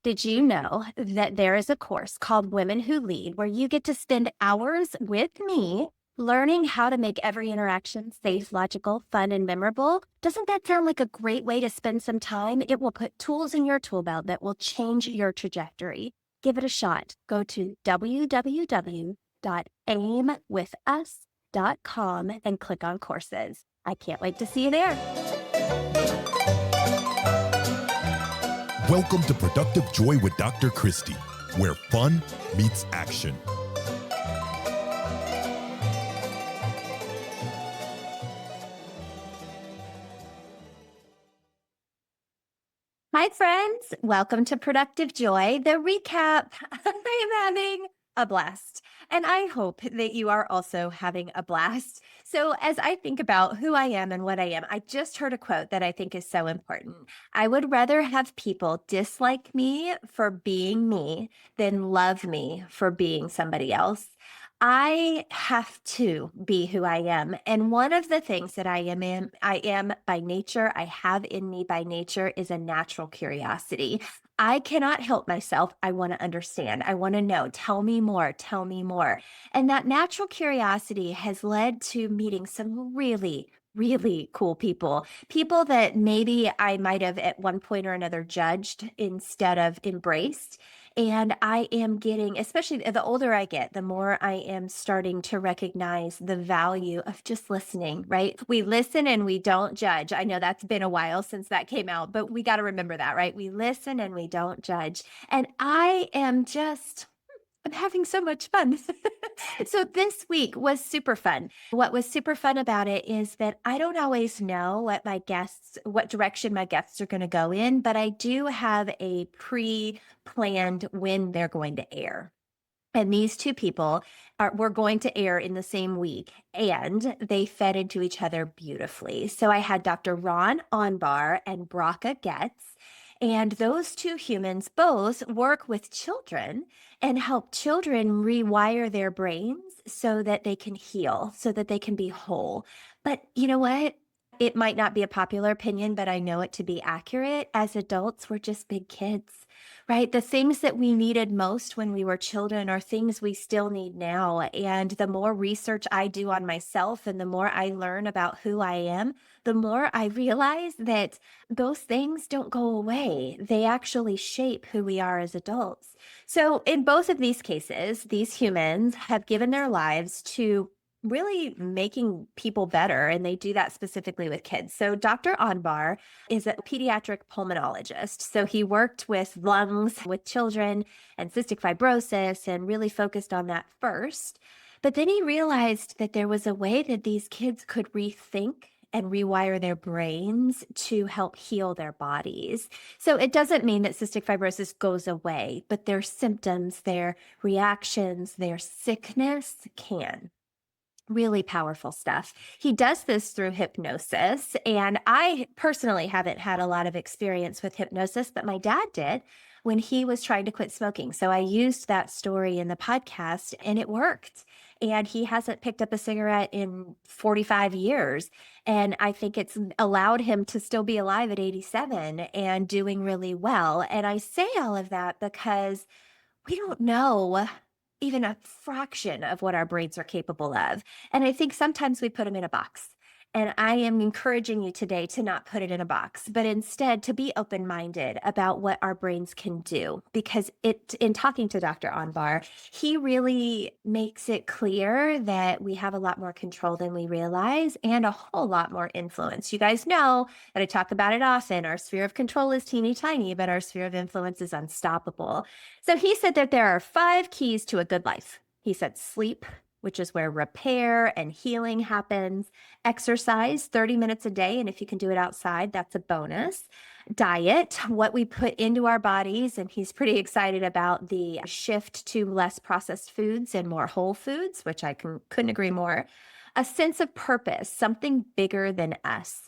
Did you know that there is a course called Women Who Lead where you get to spend hours with me learning how to make every interaction safe, logical, fun, and memorable? Doesn't that sound like a great way to spend some time? It will put tools in your tool belt that will change your trajectory. Give it a shot. Go to www.aimwithus.com and click on courses. I can't wait to see you there. Welcome to Productive Joy with Dr. Christie, where fun meets action. Hi, friends. Welcome to Productive Joy, the recap. I am having a blast, and I hope that you are also having a blast. So, as I think about who I am and what I am, I just heard a quote that I think is so important. I would rather have people dislike me for being me than love me for being somebody else. I have to be who I am. And one of the things that I am by nature, I have in me by nature is a natural curiosity. I cannot help myself. I want to understand. I want to know. Tell me more. Tell me more. And that natural curiosity has led to meeting some really cool people, people that maybe I might have at one point or another judged instead of embraced. And I am getting, especially the older I get, the more I am starting to recognize the value of just listening, right? We listen and we don't judge. I know that's been a while since that came out, but we got to remember that, right? We listen and we don't judge. And I'm having so much fun. So this week was super fun. What was super fun about it is that I don't always know what direction my guests are going to go in, but I do have a pre-planned when they're going to air. And these two people were going to air in the same week, and they fed into each other beautifully. So I had Dr. Ron Anbar and Bracha Goetz, and those two humans both work with children and help children rewire their brains so that they can heal, so that they can be whole. But you know what? It might not be a popular opinion, but I know it to be accurate. As adults, we're just big kids, right? The things that we needed most when we were children are things we still need now. And the more research I do on myself and the more I learn about who I am, the more I realize that those things don't go away. They actually shape who we are as adults. So, in both of these cases, these humans have given their lives to really making people better, and they do that specifically with kids. So, Dr. Anbar is a pediatric pulmonologist. So, he worked with lungs with children and cystic fibrosis and really focused on that first. But then he realized that there was a way that these kids could rethink and rewire their brains to help heal their bodies. So it doesn't mean that cystic fibrosis goes away, but their symptoms, their reactions, their sickness can. Really powerful stuff. He does this through hypnosis. And I personally haven't had a lot of experience with hypnosis, but my dad did when he was trying to quit smoking. So I used that story in the podcast and it worked. And he hasn't picked up a cigarette in 45 years. And I think it's allowed him to still be alive at 87 and doing really well. And I say all of that because we don't know even a fraction of what our brains are capable of. And I think sometimes we put them in a box. And I am encouraging you today to not put it in a box, but instead to be open-minded about what our brains can do. Because in talking to Dr. Anbar, he really makes it clear that we have a lot more control than we realize and a whole lot more influence. You guys know that I talk about it often. Our sphere of control is teeny tiny, but our sphere of influence is unstoppable. So he said that there are 5 keys to a good life. He said sleep, which is where repair and healing happens. Exercise 30 minutes a day, and if you can do it outside, that's a bonus. Diet, what we put into our bodies, and he's pretty excited about the shift to less processed foods and more whole foods, which couldn't agree more. A sense of purpose, something bigger than us.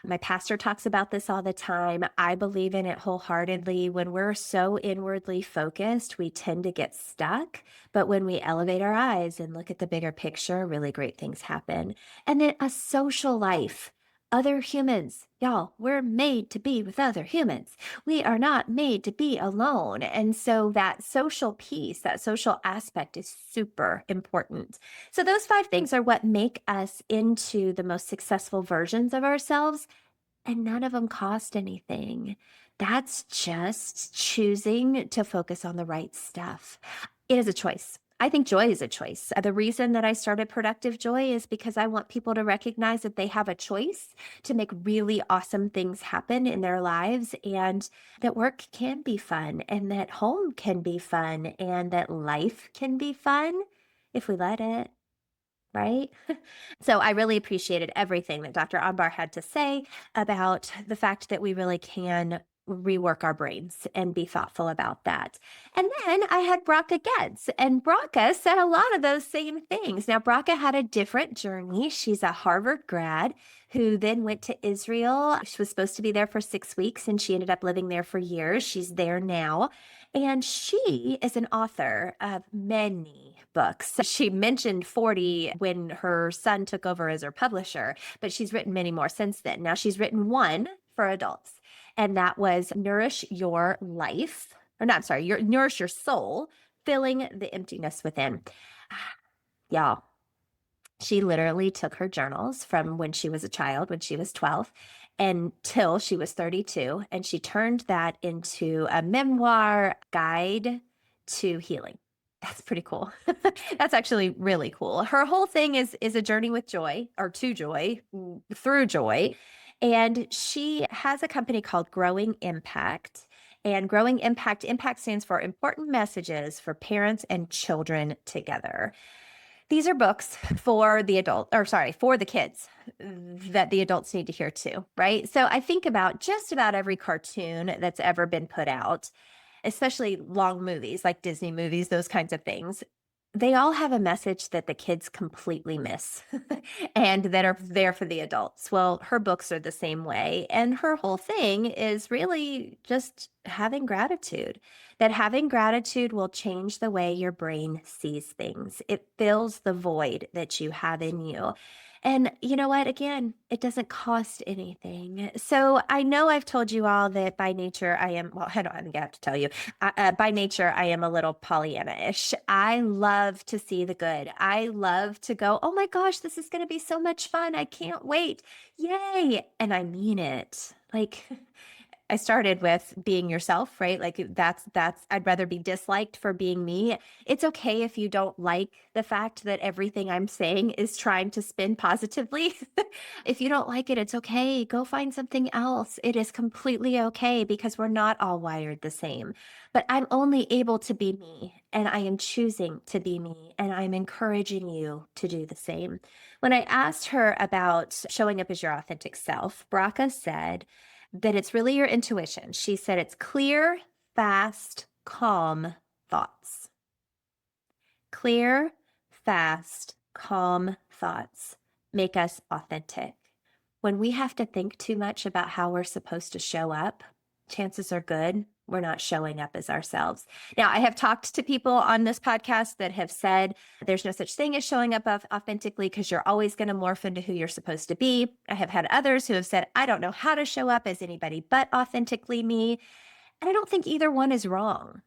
My pastor talks about this all the time. I believe in it wholeheartedly. When we're so inwardly focused, we tend to get stuck. But when we elevate our eyes and look at the bigger picture, really great things happen. And then a social life, other humans. Y'all, we're made to be with other humans. We are not made to be alone. And so that social piece, that social aspect is super important. So those 5 things are what make us into the most successful versions of ourselves, and none of them cost anything. That's just choosing to focus on the right stuff. It is a choice. I think joy is a choice. The reason that I started Productive Joy is because I want people to recognize that they have a choice to make really awesome things happen in their lives, and that work can be fun, and that home can be fun, and that life can be fun if we let it, right? So I really appreciated everything that Dr. Anbar had to say about the fact that we really can rework our brains and be thoughtful about that. And then I had Bracha Goetz, and Bracha said a lot of those same things. Now, Bracha had a different journey. She's a Harvard grad who then went to Israel. She was supposed to be there for 6 weeks, and she ended up living there for years. She's there now. And she is an author of many books. She mentioned 40 when her son took over as her publisher, but she's written many more since then. Now, she's written one for adults, and that was Nourish Your Life, or not, I'm sorry, Nourish Your Soul, Filling the Emptiness Within. Y'all, she literally took her journals from when she was a child, when she was 12, until she was 32, and she turned that into a memoir guide to healing. That's pretty cool. That's actually really cool. Her whole thing is a journey with joy, or to joy, through joy. And she has a company called Growing Impact. And Growing Impact stands for Important Messages for Parents and Children Together. These are books for the for the kids that the adults need to hear too, right? So I think about just about every cartoon that's ever been put out, especially long movies like Disney movies, those kinds of things. They all have a message that the kids completely miss and that are there for the adults. Well, her books are the same way. And her whole thing is really just having gratitude, that having gratitude will change the way your brain sees things. It fills the void that you have in you. And you know what? Again, it doesn't cost anything. So I know I've told you all that by nature I am, well, I don't think I have to tell you. By nature, I am a little Pollyanna-ish. I love to see the good. I love to go, oh my gosh, this is going to be so much fun. I can't wait. Yay. And I mean it. Like, I started with being yourself, right? Like that's I'd rather be disliked for being me. It's okay if you don't like the fact that everything I'm saying is trying to spin positively. If you don't like it, it's okay. Go find something else. It is completely okay because we're not all wired the same. But I'm only able to be me, and I am choosing to be me, and I'm encouraging you to do the same. When I asked her about showing up as your authentic self, Bracha said that it's really your intuition. She said it's clear, fast, calm thoughts. Clear, fast, calm thoughts make us authentic. When we have to think too much about how we're supposed to show up, chances are good we're not showing up as ourselves. Now, I have talked to people on this podcast that have said there's no such thing as showing up authentically because you're always going to morph into who you're supposed to be. I have had others who have said, I don't know how to show up as anybody but authentically me. And I don't think either one is wrong.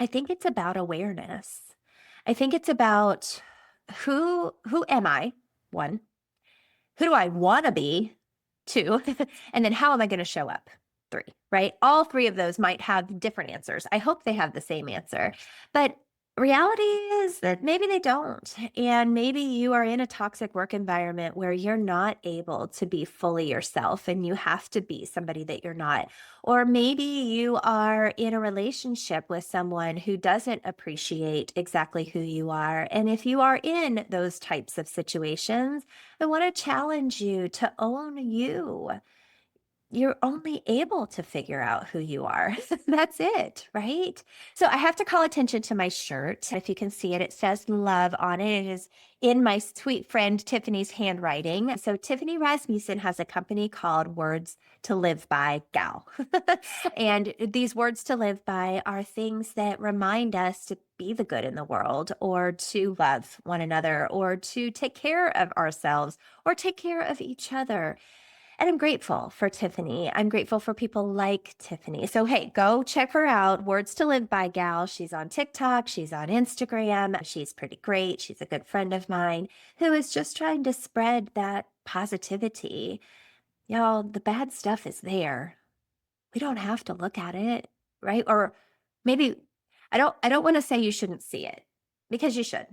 I think it's about awareness. I think it's about who am I? One, who do I want to be? Two, and then how am I going to show up? Three, right? All three of those might have different answers. I hope they have the same answer. But reality is that maybe they don't. And maybe you are in a toxic work environment where you're not able to be fully yourself and you have to be somebody that you're not. Or maybe you are in a relationship with someone who doesn't appreciate exactly who you are. And if you are in those types of situations, I want to challenge you to own you. You're only able to figure out who you are. That's it, right? So I have to call attention to my shirt. If you can see it, it says love on it. It is in my sweet friend Tiffany's handwriting. So Tiffany Rasmussen has a company called Words to Live By Gal. And these words to live by are things that remind us to be the good in the world, or to love one another, or to take care of ourselves, or take care of each other. And I'm grateful for Tiffany. I'm grateful for people like Tiffany. So, hey, go check her out. Words to Live by gal. She's on TikTok. She's on Instagram. She's pretty great. She's a good friend of mine who is just trying to spread that positivity. Y'all, the bad stuff is there. We don't have to look at it, right? Or maybe I don't want to say you shouldn't see it because you should,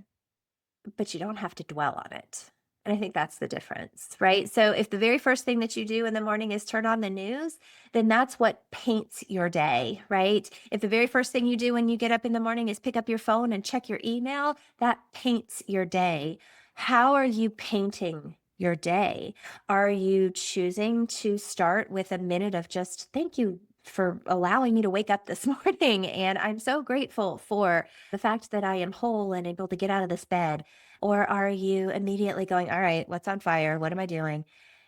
but you don't have to dwell on it. And I think that's the difference, right? So if the very first thing that you do in the morning is turn on the news, then that's what paints your day, right? If the very first thing you do when you get up in the morning is pick up your phone and check your email, that paints your day. How are you painting your day? Are you choosing to start with a minute of just thank you for allowing me to wake up this morning? And I'm so grateful for the fact that I am whole and able to get out of this bed. Or are you immediately going, all right, what's on fire? What am I doing?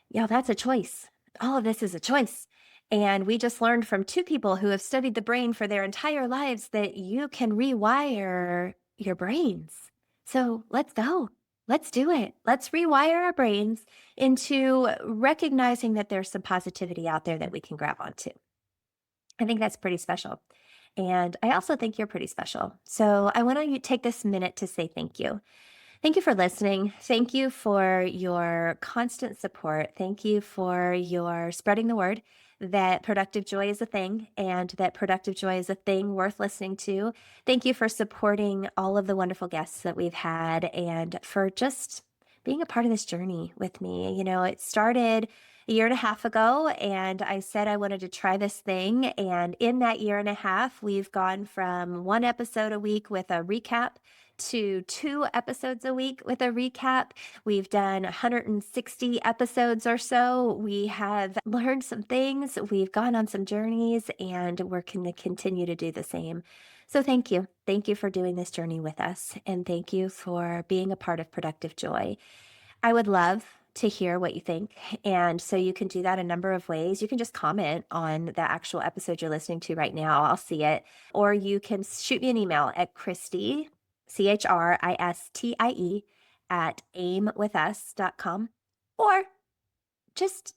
Yeah, that's a choice. All of this is a choice. And we just learned from two people who have studied the brain for their entire lives that you can rewire your brains. So let's go. Let's do it. Let's rewire our brains into recognizing that there's some positivity out there that we can grab onto. I think that's pretty special. And I also think you're pretty special. So I want to take this minute to say thank you. Thank you for listening. Thank you for your constant support. Thank you for your spreading the word that productive joy is a thing and that productive joy is a thing worth listening to. Thank you for supporting all of the wonderful guests that we've had and for just being a part of this journey with me. You know, it started a year and a half ago, and I said I wanted to try this thing. And in that year and a half, we've gone from one episode a week with a recap to 2 episodes a week with a recap. We've done 160 episodes or so. We have learned some things. We've gone on some journeys, and we're going to continue to do the same. So thank you. Thank you for doing this journey with us. And thank you for being a part of Productive Joy. I would love to hear what you think. And so you can do that a number of ways. You can just comment on the actual episode you're listening to right now. I'll see it. Or you can shoot me an email at Christie, CHRISTIE, at aimwithus.com. Or just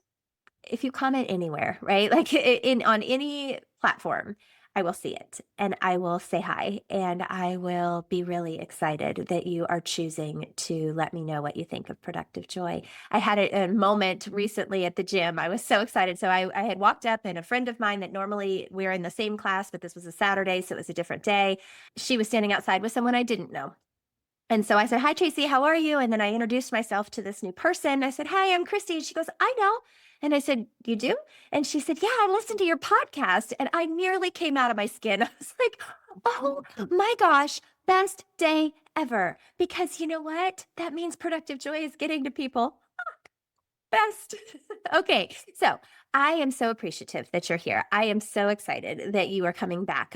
if you comment anywhere, right? Like on any platform, I will see it and I will say hi and I will be really excited that you are choosing to let me know what you think of Productive Joy. I had a moment recently at the gym. I was so excited. So I had walked up and a friend of mine that normally we're in the same class, but this was a Saturday, so it was a different day. She was standing outside with someone I didn't know. And so I said, hi, Tracy, how are you? And then I introduced myself to this new person. I said, hi, I'm Christy. And she goes, I know. And I said, you do? And she said, yeah, I listened to your podcast. And I nearly came out of my skin. I was like, oh my gosh, best day ever. Because you know what? That means productive joy is getting to people. Best. Okay. So I am so appreciative that you're here. I am so excited that you are coming back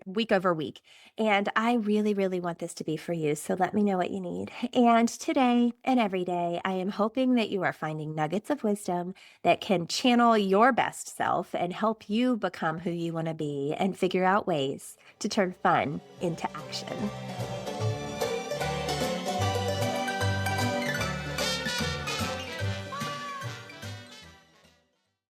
week over week. And I really, really want this to be for you. So let me know what you need. And today and every day, I am hoping that you are finding nuggets of wisdom that can channel your best self and help you become who you want to be and figure out ways to turn fun into action.